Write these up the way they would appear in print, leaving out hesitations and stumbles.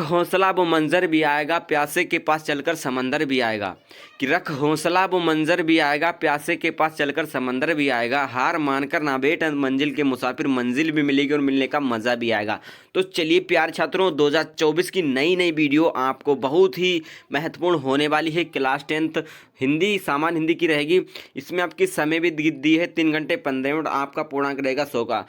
हौसला वो मंजर भी आएगा, प्यासे के पास चलकर समंदर भी आएगा। कि रख हौसला वो मंजर भी आएगा, प्यासे के पास चलकर समंदर भी आएगा। हार मानकर ना बैठ मंजिल के मुसाफिर, मंजिल भी मिलेगी और मिलने का मज़ा भी आएगा। तो चलिए प्यारे छात्रों, 2024 की नई नई वीडियो आपको बहुत ही महत्वपूर्ण होने वाली है। क्लास 10th हिंदी, सामान्य हिंदी की रहेगी। इसमें आपकी समय भी दी है 3 घंटे 15 मिनट, आपका पूर्णांक रहेगा 100 का।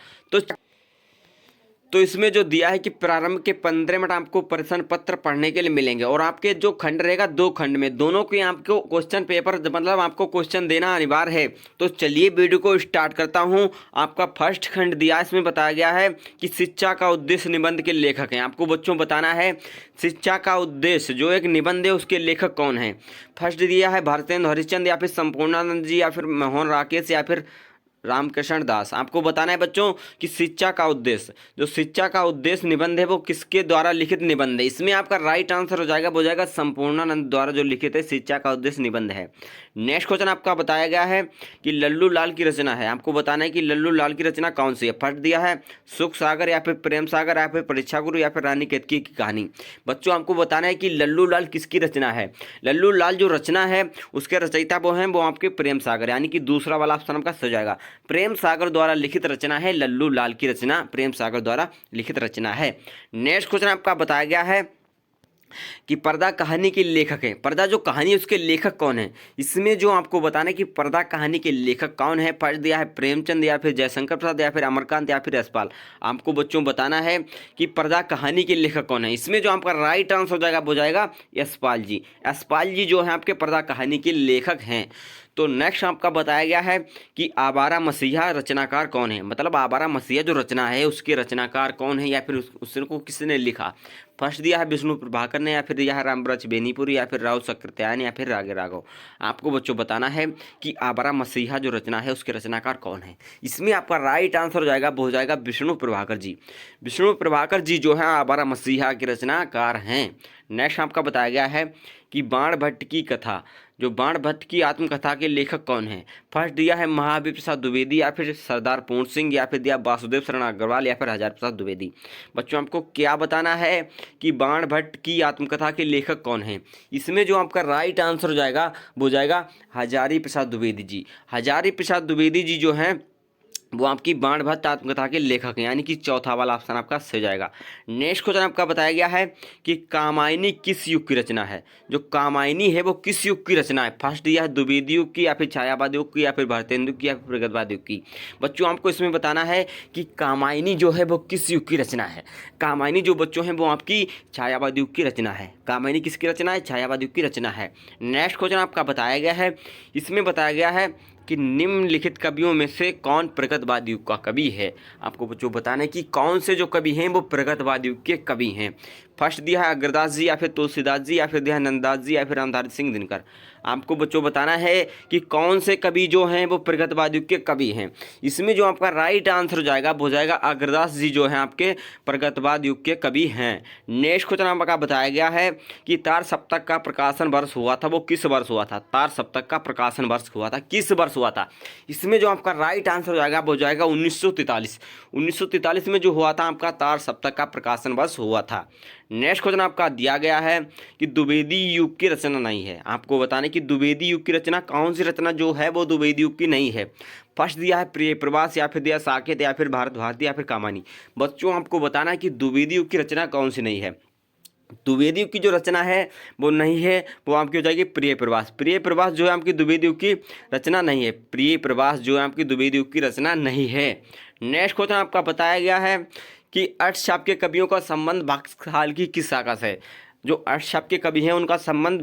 तो इसमें जो दिया है कि प्रारंभ के 15 मिनट आपको प्रश्न पत्र पढ़ने के लिए मिलेंगे, और आपके जो खंड रहेगा 2 खंड में, दोनों के आपको क्वेश्चन पेपर मतलब आपको क्वेश्चन देना अनिवार्य है। तो चलिए वीडियो को स्टार्ट करता हूं। आपका फर्स्ट खंड दिया है, इसमें बताया गया है कि शिक्षा का उद्देश्य निबंध के लेखक हैं। आपको बच्चों बताना है शिक्षा का उद्देश्य जो एक निबंध है उसके लेखक कौन है। फर्स्ट दिया है भारतेंदु हरिश्चंद्र, या फिर संपूर्णानंद जी, या फिर मोहन राकेश, या फिर रामकृष्ण दास। आपको बताना है बच्चों कि शिक्षा का उद्देश्य, जो शिक्षा का उद्देश्य निबंध है वो किसके द्वारा लिखित निबंध है। इसमें आपका राइट आंसर हो जाएगा, वो जाएगा संपूर्णानंद द्वारा जो लिखित है शिक्षा का उद्देश्य निबंध है। नेक्स्ट क्वेश्चन आपका बताया गया है कि लल्लू लाल की रचना है। आपको बताना है कि लल्लू लाल की रचना कौन सी है। फर्स्ट दिया है सुख सागर, या फिर प्रेम सागर, या फिर परीक्षा गुरु, या फिर रानी केतकी की कहानी। बच्चों आपको बताना है कि लल्लू लाल किसकी रचना है। लल्लू लाल जो रचना है उसके रचयिता वो हैं, वो आपके प्रेम सागर, यानी कि दूसरा वाला ऑप्शन आपका सही जाएगा। प्रेम सागर द्वारा लिखित रचना है, लल्लू लाल की रचना प्रेम सागर द्वारा लिखित रचना है। नेक्स्ट क्वेश्चन आपका बताया गया है कि पर्दा कहानी के लेखक हैं। पर्दा जो कहानी है उसके लेखक कौन है। इसमें जो आपको बताना है कि पर्दा कहानी के लेखक कौन है। फर्स्ट दिया है प्रेमचंद, या फिर जयशंकर प्रसाद, या फिर अमरकांत, या फिर यशपाल। आपको बच्चों बताना है कि पर्दा कहानी के लेखक कौन है। इसमें जो आपका राइट आंसर हो जाएगा वो जाएगा यशपाल जी। यशपाल जी जो है आपके पर्दा कहानी के लेखक हैं। तो नेक्स्ट आपका बताया गया है कि आवारा मसीहा रचनाकार कौन है। मतलब आवारा मसीहा जो रचना है उसके रचनाकार कौन है, या फिर उसको किसने लिखा। फर्स्ट दिया है विष्णु प्रभाकर ने, या फिर दिया है रामब्रज बेनीपुरी, या फिर राव सक्रेतियान, या फिर रागे राघव। आपको बच्चों बताना है कि आवारा मसीहा जो रचना है उसके रचनाकार कौन है। इसमें आपका राइट आंसर हो जाएगा, वो हो जाएगा विष्णु प्रभाकर जी। विष्णु प्रभाकर जी जो है आवारा मसीहा के रचनाकार हैं। नेक्स्ट आपका बताया गया है कि बाण भट्ट की कथा, जो बाण भट्ट की आत्मकथा के लेखक कौन है। फर्स्ट दिया है महावीर प्रसाद द्विवेदी, या फिर सरदार पूर्ण सिंह, या फिर दिया वासुदेव शरण अग्रवाल, या फिर हजार प्रसाद द्विवेदी। बच्चों आपको क्या बताना है कि बाण भट्ट की आत्मकथा के लेखक कौन है। इसमें जो आपका राइट आंसर हो जाएगा वो जाएगा हजारी प्रसाद द्विवेदी जी। हजारी प्रसाद द्विवेदी जी जो हैं वो आपकी बाण भट्ट आत्मकथा के लेखक हैं, यानी कि चौथा वाला ऑप्शन आपका सही जाएगा। नेक्स्ट क्वेश्चन आपका बताया गया है कि कामायनी किस युग की रचना है। जो कामायनी है वो किस युग की रचना है। फर्स्ट दिया है द्विवेदी युग की, या फिर छायावाद युग की, या फिर भारतेंदु की, या फिर प्रगतवाद युग की। बच्चों आपको इसमें बताना है कि कामायनी जो है वो किस युग की रचना है। कामायनी जो बच्चों हैं वो आपकी छायावाद युग की रचना है। कामायनी किसकी रचना है, छायावाद युग की रचना है। नेक्स्ट क्वेश्चन आपका बताया गया है, इसमें बताया गया है कि निम्नलिखित कवियों में से कौन प्रगतवाद युग का कवि है। आपको बच्चों बताना है कि कौन से जो कवि हैं वो प्रगतवाद युग के कवि हैं। फर्स्ट दिया है अग्रदास जी, या फिर तुलसीदास जी, या फिर दिया है नंददास जी, या फिर रामधारी सिंह दिनकर। आपको बच्चों बताना है कि कौन से कवि जो हैं वो प्रगतवाद युग के कवि हैं। इसमें जो आपका राइट आंसर हो जाएगा वो जाएगा अग्रदास जी जो हैं आपके प्रगतवाद युग के कवि हैं। नेक्स्ट क्वेश्चन आपका बताया गया है कि तार सप्तक का प्रकाशन वर्ष हुआ था, वो किस वर्ष हुआ था। तार सप्तक का प्रकाशन वर्ष हुआ था, किस वर्ष हुआ था। इसमें जो आपका राइट आंसर हो जाएगा वो जाएगा 1943। 1943 में जो हुआ था आपका तार सप्तक का प्रकाशन वर्ष हुआ था। नेक्स्ट क्वेश्चन आपका दिया गया है कि द्विवेदी युग की रचना नहीं है। आपको बताना है कि द्विवेदी युग की रचना कौन सी रचना जो है वो द्विवेदी युग की नहीं है। फर्स्ट दिया है प्रिय प्रवास, या फिर दिया साकेत, या फिर भारत भारती, या फिर कामानी। बच्चों आपको बताना है कि द्विवेदी युग की रचना कौन सी नहीं है। द्विवेदी युग की जो रचना है वो नहीं है, वो आपकी हो जाएगी प्रिय प्रवास। प्रिय प्रवास जो है आपकी द्विवेदी युग की रचना नहीं है। प्रिय प्रवास जो है आपकी द्विवेदी युग की रचना नहीं है। नेक्स्ट क्वेश्चन आपका बताया गया है कि अष्टशाप के कवियों का संबंध भक्ति साल की किस शाखा से है। जो अष्टशाप के कवि हैं उनका संबंध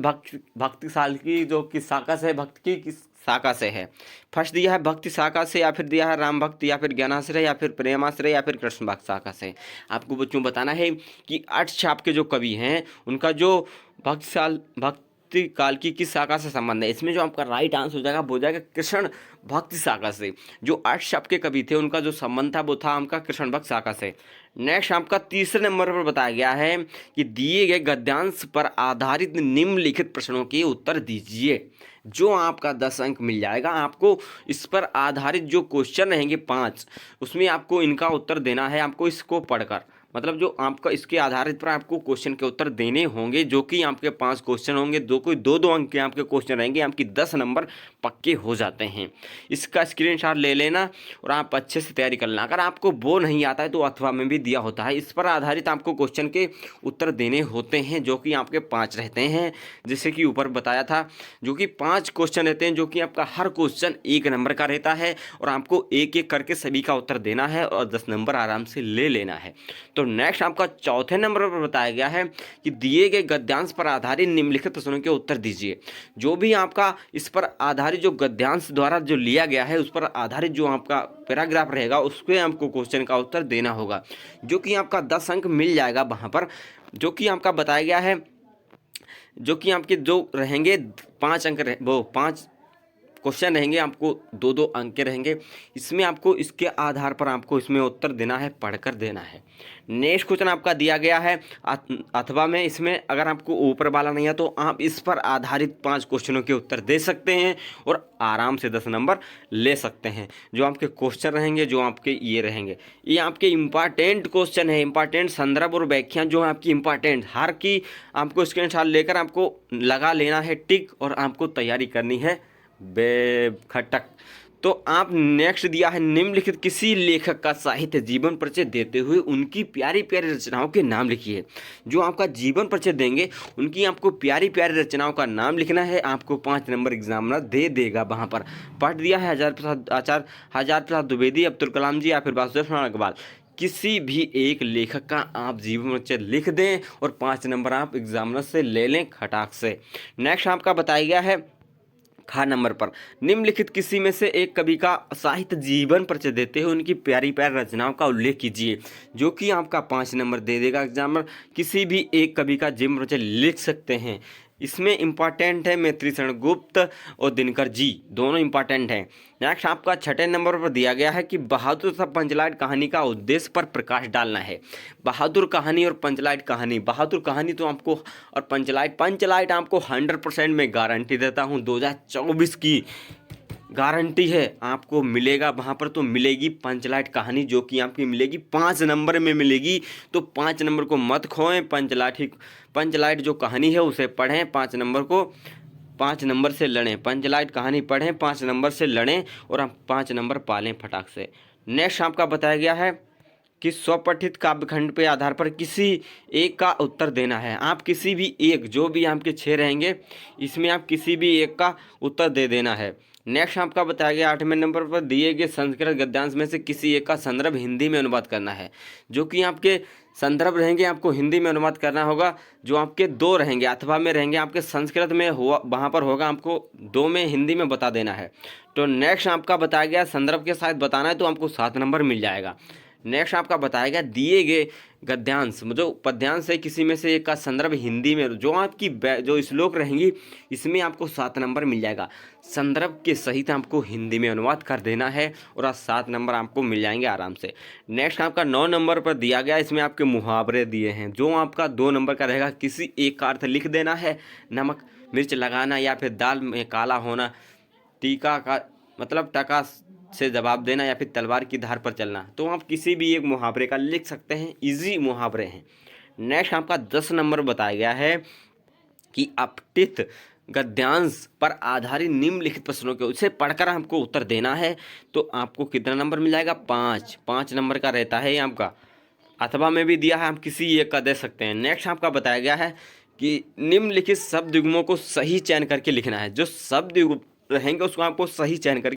भक्ति साल की जो किस शाखा से है, भक्त की किस शाखा से है। फर्स्ट दिया है भक्ति शाखा से, या फिर दिया है राम भक्त, या फिर ज्ञानाश्रय, या फिर प्रेमाश्रय, या फिर कृष्ण भक्त शाखा से। आपको बच्चों बताना है कि अष्टशाप के जो कवि हैं उनका जो भक्ति काल की किस शाखा से संबंध है। इसमें जो आपका राइट आंसर हो जाएगा वो जाएगा कृष्ण भक्ति शाखा से। जो अष्टशाप के कवि थे उनका जो संबंध था वो था आपका कृष्ण भक्त शाखा से। नेक्स्ट आपका तीसरे नंबर पर बताया गया है कि दिए गए गद्यांश पर आधारित निम्नलिखित प्रश्नों के उत्तर दीजिए। जो आपका 10 अंक मिल जाएगा आपको। इस पर आधारित जो क्वेश्चन रहेंगे 5, उसमें आपको इनका उत्तर देना है। आपको इसको पढ़कर मतलब जो आपका इसके आधारित पर आपको क्वेश्चन के उत्तर देने होंगे, जो कि आपके 5 क्वेश्चन होंगे, कोई दो अंक के आपके क्वेश्चन रहेंगे, आपकी 10 नंबर पक्के हो जाते हैं। इसका स्क्रीनशॉट ले लेना और आप अच्छे से तैयारी कर लेना। अगर आपको वो नहीं आता है तो अथवा में भी दिया होता है, इस पर आधारित आपको क्वेश्चन के उत्तर देने होते हैं, जो कि आपके 5 रहते हैं, जैसे कि ऊपर बताया था, जो कि 5 क्वेश्चन रहते हैं, जो कि आपका हर क्वेश्चन 1 नंबर का रहता है और आपको एक एक करके सभी का उत्तर देना है और 10 नंबर आराम से ले लेना है। तो नेक्स्ट आपका चौथे नंबर पर बताया गया है कि दिए गए गद्यांश पर आधारित निम्नलिखित प्रश्नों के उत्तर दीजिए। जो भी आपका इस पर आधारित जो गद्यांश द्वारा जो लिया गया है, उस पर आधारित जो आपका पैराग्राफ रहेगा, उसके आपको क्वेश्चन का उत्तर देना होगा, जो कि आपका 10 अंक मिल जाएगा वहाँ पर, जो कि आपका बताया गया है, जो कि आपके जो रहेंगे 5 अंक वो 5 क्वेश्चन रहेंगे, आपको 2-2 अंक के रहेंगे। इसमें आपको इसके आधार पर आपको इसमें उत्तर देना है, पढ़कर देना है। नेक्स्ट क्वेश्चन आपका दिया गया है अथवा में, इसमें अगर आपको ऊपर वाला नहीं है तो आप इस पर आधारित 5 क्वेश्चनों के उत्तर दे सकते हैं और आराम से 10 नंबर ले सकते हैं। जो आपके क्वेश्चन रहेंगे, जो आपके ये रहेंगे, ये आपके इंपॉर्टेंट क्वेश्चन है, इंपॉर्टेंट संदर्भ और व्याख्या जो है आपकी इंपॉर्टेंट, हर की आपको स्क्रीनशॉट लेकर आपको लगा लेना है टिक और आपको तैयारी करनी है बेखटक। तो आप नेक्स्ट दिया है, निम्नलिखित किसी लेखक का साहित्य जीवन परिचय देते हुए उनकी प्यारी प्यारी रचनाओं के नाम लिखिए। जो आपका जीवन परिचय देंगे, उनकी आपको प्यारी प्यारी रचनाओं का नाम लिखना है। आपको 5 नंबर एग्जामिनर दे देगा। वहाँ पर पढ़ दिया है हजार प्रसाद द्विवेदी, अब्दुल कलाम जी या फिर वासुदेव अग्रवाल, किसी भी एक लेखक का आप जीवन परिचय लिख दें और 5 नंबर आप एग्जामिनर से ले लें खटाक से। नेक्स्ट आपका बताया गया है खा नंबर पर, निम्नलिखित किसी में से एक कवि का साहित्य जीवन परिचय देते हुए उनकी प्यारी प्यारी रचनाओं का उल्लेख कीजिए। जो कि आपका 5 नंबर दे देगा एग्जामिनर। किसी भी एक कवि का जीवन परिचय लिख सकते हैं। इसमें इंपॉर्टेंट है मैत्री शरण गुप्त और दिनकर जी, दोनों इंपॉर्टेंट हैं। नेक्स्ट आपका 6ठे नंबर पर दिया गया है कि बहादुर तथा पंचलाइट कहानी का उद्देश्य पर प्रकाश डालना है। बहादुर कहानी और पंचलाइट कहानी, बहादुर कहानी तो आपको और पंचलाइट आपको 100% में गारंटी देता हूँ, 2024 की गारंटी है, आपको मिलेगा वहाँ पर। तो मिलेगी पंचलाइट कहानी, जो कि आपकी मिलेगी 5 नंबर में मिलेगी। तो 5 नंबर को मत खोएं, पंचलाइट जो कहानी है उसे पढ़ें, 5 नंबर को 5 नंबर से लड़ें, पंचलाइट कहानी पढ़ें, 5 नंबर से लड़ें और आप 5 नंबर पालें फटाक से। नेक्स्ट आपका बताया गया है कि स्वपठित काव्यखंड पे आधार पर किसी एक का उत्तर देना है। आप किसी भी एक, जो भी आपके 6 रहेंगे, इसमें आप किसी भी एक का उत्तर दे देना है। नेक्स्ट आपका बताया गया 8वें नंबर पर दिए गए संस्कृत गद्यांश में से किसी एक का संदर्भ हिंदी में अनुवाद करना है। जो कि आपके संदर्भ रहेंगे, आपको हिंदी में अनुवाद करना होगा। जो आपके 2 रहेंगे अथवा में रहेंगे, आपके संस्कृत में हुआ वहाँ पर होगा, आपको 2 में हिंदी में बता देना है। तो नेक्स्ट आपका बताया गया संदर्भ के साथ बताना है, तो आपको 7 नंबर मिल जाएगा। नेक्स्ट आपका बताया गया दिए गए गद्यांश जो पद्यांश है, किसी में से एक का संदर्भ हिंदी में, जो आपकी जो श्लोक रहेंगी, इसमें आपको 7 नंबर मिल जाएगा। संदर्भ के सहित आपको हिंदी में अनुवाद कर देना है और 7 नंबर आपको मिल जाएंगे आराम से। नेक्स्ट आपका 9 नंबर पर दिया गया, इसमें आपके मुहावरे दिए हैं। जो आपका 2 नंबर का रहेगा, किसी एक का अर्थ लिख देना है। नमक मिर्च लगाना या फिर दाल में काला होना, टीका का मतलब टका से जवाब देना या फिर तलवार की धार पर चलना। तो आप किसी भी एक मुहावरे का लिख सकते हैं, इजी मुहावरे हैं। नेक्स्ट आपका 10 नंबर बताया गया है कि अपठित गद्यांश पर आधारित निम्नलिखित प्रश्नों के उसे पढ़कर हमको उत्तर देना है। तो आपको कितना नंबर मिल जाएगा? 5 नंबर का रहता है ये आपका। अथवा में भी दिया है, आप किसी एक का दे सकते हैं। नेक्स्ट आपका बताया गया है कि निम्नलिखित शब्द युग्मों को सही चयन करके लिखना है। जो शब्द युग्म रहेंगे उसको आपको सही चयन करके